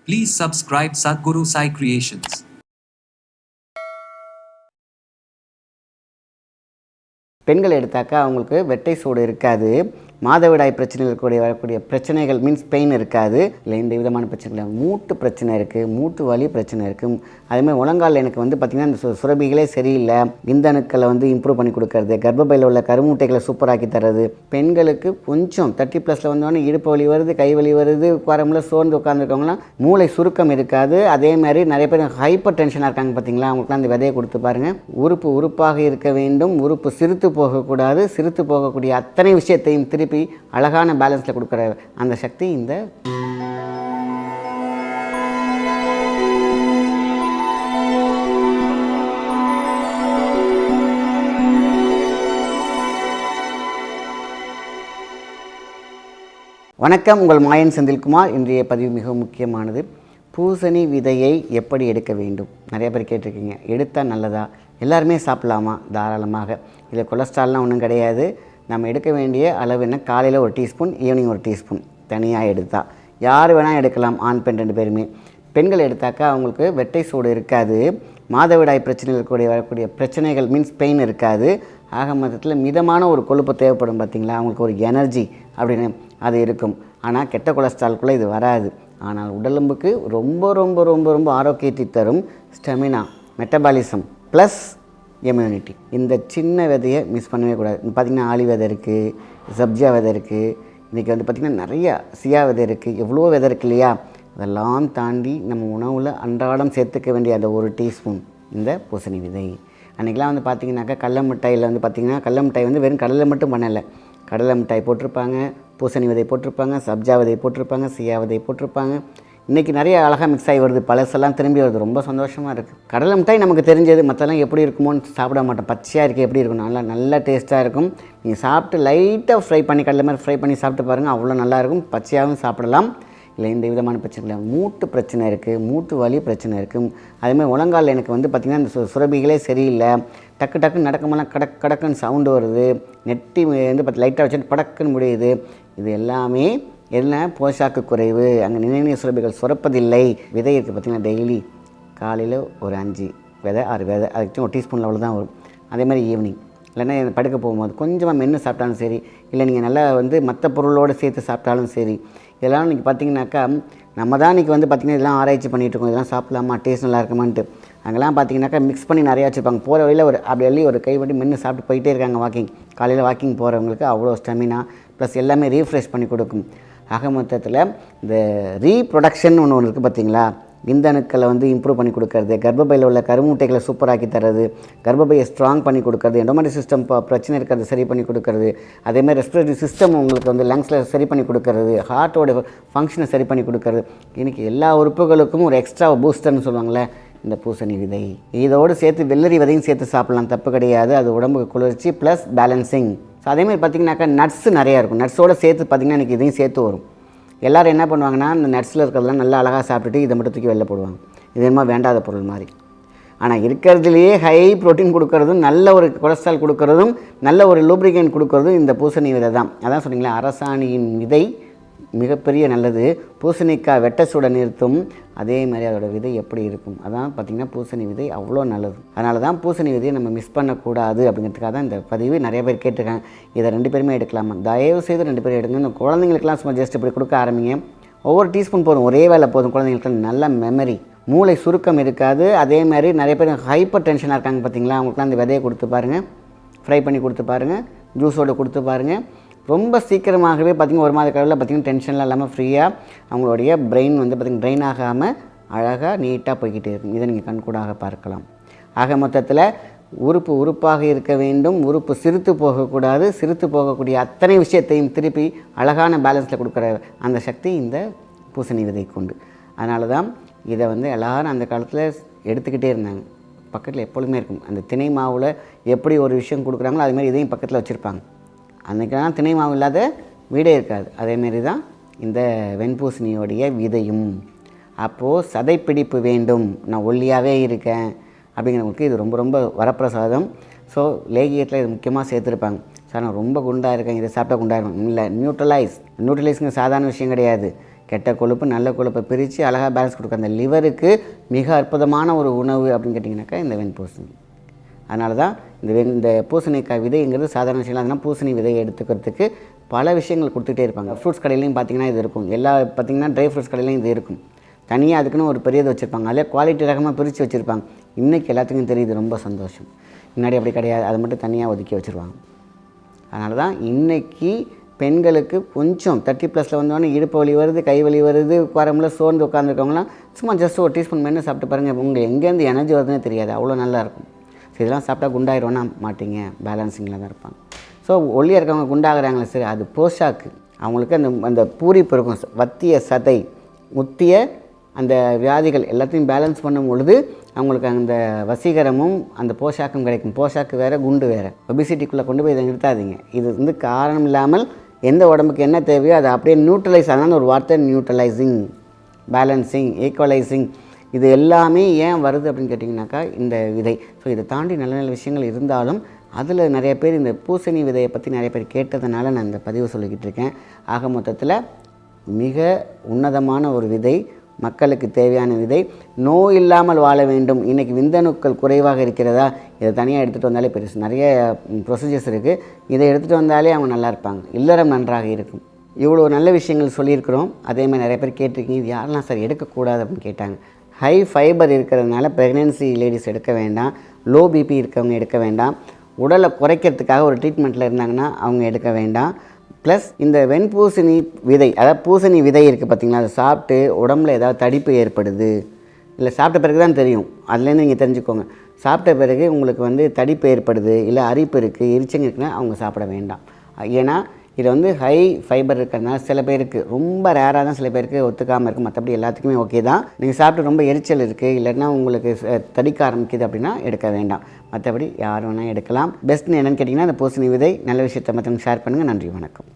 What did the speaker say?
Please subscribe Sadhguru Sai Creations. பெண்கள் எடுத்தாக்கா அவங்களுக்கு வெட்டை சூடு இருக்காது, மாதவிடாய் பிரச்சனைகள் வரக்கூடிய பிரச்சனைகள் மீன்ஸ் பெயின் இருக்காது, இல்லை இந்த விதமான பிரச்சனைகள். மூட்டு பிரச்சனை இருக்குது, மூட்டு வலி பிரச்சனை இருக்குது. அதேமாதிரி முழங்கால் எனக்கு பார்த்திங்கன்னா இந்த சுரபிகளே சரியில்லை, விந்தணுக்களை இம்ப்ரூவ் பண்ணி கொடுக்கறது, கர்ப்பப்பையில் உள்ள கருமுட்டைகளை சூப்பராக்கி தர்றது. பெண்களுக்கு கொஞ்சம் 30+ வந்தோடனே இடுப்பு வலி வருது, கை வலி வருது, உட்காரமுல சோர்ந்து உட்காந்துருக்கவங்களாம் மூளை சுருக்கம் இருக்காது. அதே மாதிரி நிறைய பேர் ஹைப்பர் டென்ஷனாக இருக்காங்க பார்த்தீங்களா, அவங்களுக்குலாம் அந்த விதையை கொடுத்து பாருங்கள். உறுப்பாக இருக்க வேண்டும், உறுப்பு சிறுத்து போகக்கூடாது, சிறுத்து போகக்கூடிய அத்தனை விஷயத்தையும் திருப்பி அழகான பேலன்ஸில் கொடுக்குற அந்த சக்தி இந்த வணக்கம். உங்கள் மாயன் செந்தில்குமார். இன்றைய பதிவு மிகவும் முக்கியமானது. பூசணி விதையை எப்படி எடுக்க வேண்டும்? நிறைய பேர் கேட்டிருக்கீங்க. எடுத்தால் நல்லதா? எல்லாருமே சாப்பிட்லாமா? தாராளமாக. இதில் கொலஸ்ட்ரால்லாம் ஒன்றும் கிடையாது. நம்ம எடுக்க வேண்டிய அளவு என்ன? காலையில் 1 டீஸ்பூன், ஈவினிங் 1 டீஸ்பூன் தனியாக எடுத்தால். யார் வேணால் எடுக்கலாம், ஆண் பெண் 2 பேருமே. பெண்கள் எடுத்தாக்கா அவங்களுக்கு வெட்டை சூடு இருக்காது, மாதவிடாய் பிரச்சனைகள் வரக்கூடிய பிரச்சனைகள் மீன்ஸ் பெயின் இருக்காது. ஆக மொத்தத்தில் மிதமான ஒரு கொழுப்பு தேவைப்படும் பார்த்திங்களா, அவங்களுக்கு ஒரு எனர்ஜி அப்படின்னு அது இருக்கும். ஆனால் கெட்ட கொலஸ்ட்ரால்குள்ளே இது வராது. ஆனால் உடலும்புக்கு ரொம்ப ரொம்ப ரொம்ப ரொம்ப ஆரோக்கியத்தை தரும் ஸ்டெமினா, மெட்டபாலிசம் ப்ளஸ் இம்யூனிட்டி. இந்த சின்ன விதையை மிஸ் பண்ணவே கூடாது. பார்த்திங்கன்னா ஆளி விதை இருக்குது, சப்ஜா விதை இருக்குது, இன்றைக்கி பார்த்திங்கன்னா நிறையா சியா விதை இருக்குது, எவ்வளோ விதை இருக்குது இல்லையா? அதெல்லாம் தாண்டி நம்ம உணவில் அன்றாடம் சேர்த்துக்க வேண்டிய அந்த 1 டீஸ்பூன் இந்த பூசணி விதை. அன்றைக்கெலாம் பார்த்திங்கனாக்கா கடலை மிட்டாயில் பார்த்திங்கன்னா கடலை மிட்டாய் வெறும் கடலை மட்டும் பண்ணலை. கடலை மிட்டாய் போட்டிருப்பாங்க, பூசணி விதை போட்டிருப்பாங்க, சப்ஜா விதை போட்டிருப்பாங்க, சியா விதை போட்டிருப்பாங்க. இன்றைக்கி நிறைய அழகாக மிக்ஸ் ஆகி வருது, பழசெல்லாம் திரும்பி வருது. ரொம்ப சந்தோஷமாக இருக்குது. கடலை மிட்டாய் நமக்கு தெரிஞ்சது, மற்றெல்லாம் எப்படி இருக்குமோன்னு சாப்பிட மாட்டோம். பச்சையாக இருக்குது, எப்படி இருக்கும்? நல்ல டேஸ்ட்டாக இருக்கும். நீங்கள் சாப்பிட்டு லைட்டாக ஃப்ரை பண்ணி, கடலை மாதிரி ஃப்ரை பண்ணி சாப்பிட்டு பாருங்கள், அவ்வளோ நல்லாயிருக்கும். பச்சையாகவும் சாப்பிடலாம். இல்லை இந்த விதமான பிரச்சனை. மூட்டு பிரச்சனை இருக்குது, மூட்டு வலி பிரச்சனை இருக்குது. அதேமாதிரி முழங்கால் எனக்கு பார்த்திங்கன்னா இந்த சுரபிகளே சரியில்லை, டக்குன்னு நடக்கும்போதெல்லாம் கடக்குன்னு சவுண்டு வருது, நெட்டி லைட்டாக வச்சுட்டு படக்குன்னு முடியுது. இது எல்லாமே என்ன? போஷாக்கு குறைவு, அங்கே நினைவு சுரபிகள் சுரப்பதில்லை. விதை இருக்குது பார்த்திங்கன்னா, டெய்லி காலையில் ஒரு 5 விதை 6 விதை, அதுக்கு 1 டீஸ்பூன் லெவலில் தான் வரும். அதே மாதிரி ஈவினிங் இல்லைன்னா படுக்க போகும்போது கொஞ்சமாக மென்று சாப்பிட்டாலும் சரி, இல்லை நீங்கள் நல்லா மற்ற பொருளோடு சேர்த்து சாப்பிட்டாலும் சரி. இதெல்லாம் இன்றைக்கி பார்த்திங்கனாக்கா நம்ம தான் இன்றைக்கி பார்த்திங்கன்னா இதெல்லாம் ஆராய்ச்சி பண்ணிகிட்ருக்கோம். இதெல்லாம் சாப்பிட்லாமா, டேஸ்ட் நல்லா இருக்குமான்ட்டு. அங்கெல்லாம் பார்த்திங்கனாக்கா மிக்ஸ் பண்ணி நிறையா வச்சுருப்பாங்க. போகிற வழியில் அப்படி அள்ளி ஒரு கை வட்டி மென்று சாப்பிட்டு போயிட்டே இருக்காங்க. காலையில் வாக்கிங் போகிறவங்களுக்கு அவ்வளோ ஸ்டெமினா ப்ளஸ் எல்லாமே ரீஃப்ரெஷ் பண்ணி கொடுக்கும். ஆக மொத்தத்தில் இந்த ரீப்ரொடக்ஷன் ஒன்று இருக்குது பார்த்திங்களா, விந்தணுக்களை இம்ப்ரூவ் பண்ணி கொடுக்கறது, கர்ப்பப்பையில் உள்ள கருமுட்டைகளை சூப்பராக்கி தர்றது, கர்ப்பப்பையை ஸ்ட்ராங் பண்ணி கொடுக்கறது, எண்டோமெட்ரிக் சிஸ்டம் பிரச்சனை இருக்கிறது சரி பண்ணி கொடுக்கறது, அதேமாதிரி ரெஸ்பிரேட்டரி சிஸ்டம் உங்களுக்கு லங்ஸில் சரி பண்ணி கொடுக்கறது, ஹார்ட்டோட ஃபங்க்ஷனை சரி பண்ணி கொடுக்கறது. இன்றைக்கி எல்லா உறுப்புகளுக்கும் ஒரு எக்ஸ்ட்ரா பூஸ்டர்னு சொல்லுவாங்களே இந்த பூசணி விதை. இதோடு சேர்த்து வெள்ளரி விதையும் சேர்த்து சாப்பிட்லாம், தப்பு கிடையாது. அது உடம்புக்கு குளிர்ச்சி ப்ளஸ் பேலன்சிங். ஸோ அதேமாதிரி பார்த்திங்கனாக்கா நட்ஸு நிறையா இருக்கும். நட்ஸோடு சேர்த்து பார்த்திங்கன்னா இன்றைக்கி இதையும் சேர்த்து வரும். எல்லோரும் என்ன பண்ணுவாங்கன்னா, இந்த நட்ஸில் இருக்கிறதெல்லாம் நல்லா அழகாக சாப்பிட்டுட்டு இதை மட்டும் தூக்கி வெளில போடுவாங்க. இது என்னமோ வேண்டாத பொருள் மாதிரி. ஆனால் இருக்கிறதுலையே ஹை ப்ரோட்டீன் கொடுக்கறதும், நல்ல ஒரு கொலஸ்ட்ரால் கொடுக்கறதும், நல்ல ஒரு லூப்ரிகேன் கொடுக்கறதும் இந்த பூசணி விதை தான். அதான் சொன்னீங்களா, அரசாணியின் விதை மிகப்பெரிய நல்லது. பூசணிக்காய் வெட்ட சூட நிறுத்தும். அதே மாதிரி அதோடய விதை எப்படி இருக்கும்? அதான் பார்த்திங்கன்னா பூசணி விதை அவ்வளோ நல்லது. அதனால தான் பூசணி விதையை நம்ம மிஸ் பண்ணக்கூடாது அப்படிங்கிறதுக்காக தான் இந்த பதிவு. நிறைய பேர் கேட்டிருக்காங்க, இதை 2 பேருமே எடுக்கலாமா? தயவு செய்து 2 பேரும் எடுங்க. இந்த குழந்தைங்களுக்குலாம் சும்மா ஜஸ்ட் இப்படி கொடுக்க ஆரம்பிங்க. ஒவ்வொரு டீஸ்பூன் போதும், ஒரே வேலை போதும். குழந்தைங்களுக்கு நல்ல மெமரி, மூளை சுருக்கம் இருக்காது. அதே மாதிரி நிறைய பேர் ஹைப்பர் டென்ஷனாக இருக்காங்க பார்த்திங்களா, அவங்களுக்குலாம் அந்த விதையை கொடுத்து பாருங்கள், ஃப்ரை பண்ணி கொடுத்து பாருங்கள், ஜூஸோடு கொடுத்து பாருங்கள். ரொம்ப சீக்கிரமாகவே பார்த்திங்கன்னா 1 மாத காலையில் பார்த்திங்கன்னா டென்ஷன்லாம் இல்லாமல் ஃப்ரீயாக அவங்களுடைய பிரெயின் பார்த்திங்கன்னா ட்ரெயின் ஆகாமல் அழகாக நீட்டாக போய்கிட்டே இருக்கும். இதை நீங்கள் கண்கூடாக பார்க்கலாம். ஆக மொத்தத்தில் உறுப்பாக இருக்க வேண்டும், உறுப்பு சிறுத்து போகக்கூடாது, சிறுத்து போகக்கூடிய அத்தனை விஷயத்தையும் திருப்பி அழகான பேலன்ஸில் கொடுக்குற அந்த சக்தி இந்த பூசணி விதை கொண்டு. அதனால தான் இதை எல்லோரும் அந்த காலத்தில் எடுத்துக்கிட்டே இருந்தாங்க. பக்கத்தில் எப்பொழுதுமே இருக்கும். அந்த திணை மாவில் எப்படி ஒரு விஷயம் கொடுக்குறாங்களோ அதுமாதிரி இதையும் பக்கத்தில் வச்சுருப்பாங்க. அன்றைக்கெல்லாம் திணை மாவு இல்லாத வீடே இருக்காது. அதேமாரி தான் இந்த வெண்பூசணியோடைய விதையும். அப்போது சதைப்பிடிப்பு வேண்டும், நான் ஒல்லியாகவே இருக்கேன் அப்படிங்கிறவங்களுக்கு இது ரொம்ப ரொம்ப வரப்பிரசாதம். ஸோ லேகியத்தில் இது முக்கியமாக சேர்த்துருப்பாங்க. சார் நான் ரொம்ப குண்டாக இருக்கேன், இதை சாப்பிட்டா குண்டாக இருக்கும். இல்லை, நியூட்ரலைஸ்ங்க சாதாரண விஷயம் கிடையாது. கெட்ட கொழுப்பு நல்ல கொழுப்பை பிரித்து அழகாக பேலன்ஸ் கொடுக்குற அந்த லிவருக்கு மிக அற்புதமான ஒரு உணவு அப்படின்னு கேட்டிங்கனாக்கா இந்த வெண்பூசணி. அதனால தான் இந்த பூசணிக்காய் விதைங்கிறது சாதாரண விஷயம். அதனால் பூசணி விதையை எடுத்துக்கிறதுக்கு பல விஷயங்கள் கொடுத்துட்டே இருப்பாங்க. ஃப்ரூட்ஸ் கடையிலையும் பார்த்திங்கன்னா இது இருக்கும். பார்த்திங்கன்னா ட்ரை ஃப்ரூட்ஸ் கடையிலையும் இது இருக்கும். தனியாக அதுக்குன்னு ஒரு பெரியது வச்சுருப்பாங்க. அதில் குவாலிட்டி ரகமாக பிரித்து வச்சுருப்பாங்க. இன்றைக்கி எல்லாத்துக்கும் தெரியுது, ரொம்ப சந்தோஷம். முன்னாடி அப்படி கிடையாது, அதை மட்டும் தனியாக ஒதுக்கி வச்சுருவாங்க. அதனால தான் இன்றைக்கி பெண்களுக்கு கொஞ்சம் 30+ வந்தோடனே இடுப்பு வலி வருது, கை வலி வருது, உட்காரமுல சோர்ந்து உட்காந்துருக்கவங்களாம் சும்மா ஜஸ்ட் ஒரு டீஸ்பூன் மென்று சாப்பிட்டு பாருங்கள். உங்களுக்கு எங்கேருந்து எனர்ஜி வருதுன்னே தெரியாது, அவ்வளோ நல்லாயிருக்கும். ஸோ இதெல்லாம் சாப்பிட்டா குண்டாயிடுவோன்னா மாட்டிங்க, பேலன்ஸிங்கில் தான் இருப்பாங்க. ஸோ ஒல்லியாக இருக்கவங்க குண்டாகிறாங்களே சரி, அது போஷாக்கு. அவங்களுக்கு அந்த பூரிப்பு இருக்கும், வத்திய சதை, முத்திய அந்த வியாதிகள் எல்லாத்தையும் பேலன்ஸ் பண்ணும் பொழுது அவங்களுக்கு அந்த வசீகரமும் அந்த போஷாக்கும் கிடைக்கும். போஷாக்கு வேறு, குண்டு வேறு. ஒபிசிட்டிக்குள்ளே கொண்டு போய் இதை நிறுத்தாதீங்க. இது காரணம் இல்லாமல் எந்த உடம்புக்கு என்ன தேவையோ அதை அப்படியே நியூட்ரலைஸ் ஆனாலும் ஒரு வார்த்தை நியூட்ரலைசிங், பேலன்சிங், ஈக்குவலைசிங். இது எல்லாமே ஏன் வருது அப்படின்னு கேட்டிங்கனாக்கா இந்த விதை. ஸோ இதை தாண்டி நல்ல நல்ல விஷயங்கள் இருந்தாலும் அதில் நிறைய பேர் இந்த பூசணி விதையை பற்றி நிறைய பேர் கேட்டதுனால நான் இந்த பதிவு சொல்லிக்கிட்டு இருக்கேன். ஆக மொத்தத்தில் மிக உன்னதமான ஒரு விதை, மக்களுக்கு தேவையான விதை. நோய் இல்லாமல் வாழ வேண்டும். இன்றைக்கி விந்தணுக்கள் குறைவாக இருக்கிறதா, இதை தனியாக எடுத்துகிட்டு வந்தாலே பெருசு. நிறைய ப்ரொசீஜர்ஸ் இருக்குது. இதை எடுத்துகிட்டு வந்தாலே அவங்க நல்லா இருப்பாங்க, இல்லறம் நன்றாக இருக்கும். இவ்வளோ நல்ல விஷயங்கள் சொல்லியிருக்கிறோம். அதே மாதிரி நிறைய பேர் கேட்டிருக்கீங்க, இது யாரெல்லாம் சார் எடுக்கக்கூடாது அப்படின்னு கேட்டாங்க. ஹை ஃபைபர் இருக்கிறதுனால ப்ரெக்னென்சி லேடிஸ் எடுக்க வேண்டாம், லோ பிபி இருக்கவங்க எடுக்க வேண்டாம், உடலை குறைக்கிறதுக்காக ஒரு ட்ரீட்மெண்ட்டில் இருந்தாங்கன்னா அவங்க எடுக்க வேண்டாம். ப்ளஸ் இந்த வெண்பூசணி விதை, அதாவது பூசணி விதை இருக்குது பார்த்திங்களா, அதை சாப்பிட்டு உடம்புல ஏதாவது தடிப்பு ஏற்படுது, இல்லை சாப்பிட்ட பிறகு தான் தெரியும், அதுலேருந்து நீங்கள் தெரிஞ்சுக்கோங்க. சாப்பிட்ட பிறகு உங்களுக்கு தடிப்பு ஏற்படுது, இல்லை அரிப்பு இருக்குது, எரிச்சங்க இருக்குன்னா அவங்க சாப்பிட வேண்டாம். ஏன்னா இது ஹை ஃபைபர் இருக்கிறதுனால சில பேருக்கு, ரொம்ப ரேராக தான் சில பேருக்கு ஒத்துக்காமல் இருக்குது. மற்றபடி எல்லாத்துக்குமே ஓகே தான். நீங்கள் சாப்பிட்டு ரொம்ப எரிச்சல் இருக்குது, இல்லைன்னா உங்களுக்கு தடிக்க ஆரம்பிக்குது அப்படின்னா எடுக்க வேண்டாம். மற்றபடி யார் வேணால் எடுக்கலாம். பெஸ்ட்னு என்னென்னு கேட்டிங்கன்னா இந்த பூசணி விதை. நல்ல விஷயத்தை மற்றவங்க ஷேர் பண்ணுங்கள். நன்றி, வணக்கம்.